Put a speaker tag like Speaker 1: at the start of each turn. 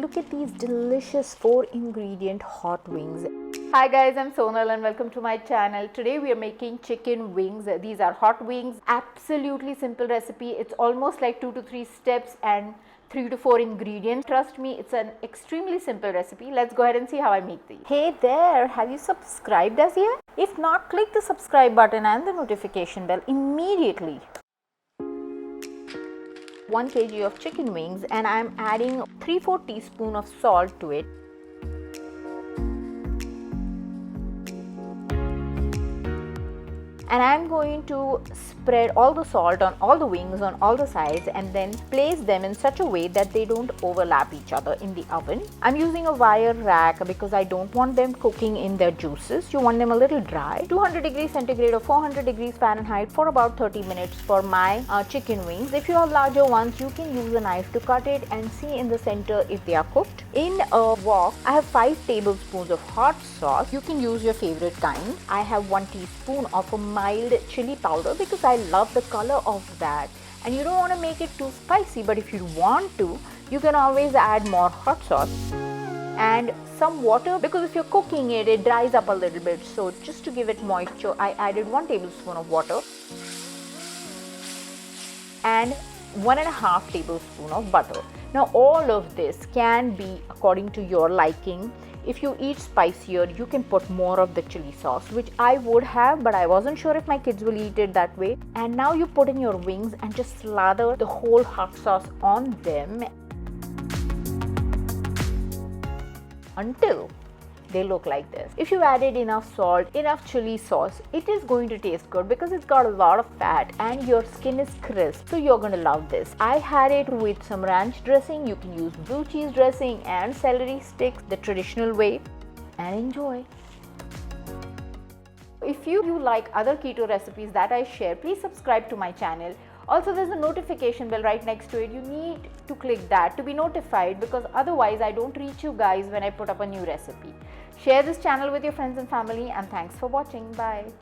Speaker 1: Look at these delicious 4-ingredient hot wings. Hi guys, I'm Sonal and welcome to my channel. Today we are making chicken wings. These are hot wings. Absolutely simple recipe. It's almost like 2 to 3 steps and 3 to 4 ingredients. Trust me, it's an extremely simple recipe. Let's go ahead and see how I make these. Hey there, have you subscribed as yet? If not, click the subscribe button and the notification bell immediately. 1 kg of chicken wings, and I'm adding 3/4 teaspoon of salt to it. And I'm going to spread all the salt on all the wings on all the sides and then place them in such a way that they don't overlap each other in the oven. I'm using a wire rack because I don't want them cooking in their juices. You want them a little dry. 200 degrees centigrade or 400 degrees Fahrenheit for about 30 minutes for my chicken wings. If you have larger ones, you can use a knife to cut it and see in the center if they are cooked. In a wok, I have 5 tablespoons of hot sauce. You can use your favorite kind. I have 1 teaspoon of a mild chili powder because I love the color of that, and you don't want to make it too spicy, but if you want to, you can always add more hot sauce and some water, because if you're cooking it, it dries up a little bit. So just to give it moisture, I added 1 tablespoon of water and 1.5 tablespoon of butter. Now all of this can be according to your liking. If you eat spicier, you can put more of the chili sauce, which I would have, but I wasn't sure if my kids will eat it that way. And now you put in your wings and just slather the whole hot sauce on them until they look like this. If you added enough salt, enough chili sauce, it is going to taste good because it's got a lot of fat and your skin is crisp. So you're going to love this. I had it with some ranch dressing. You can use blue cheese dressing and celery sticks the traditional way, and enjoy. If you like other keto recipes that I share, please subscribe to my channel. Also, there's a notification bell right next to it. You need to click that to be notified, because otherwise I don't reach you guys when I put up a new recipe. Share this channel with your friends and family, and thanks for watching. Bye.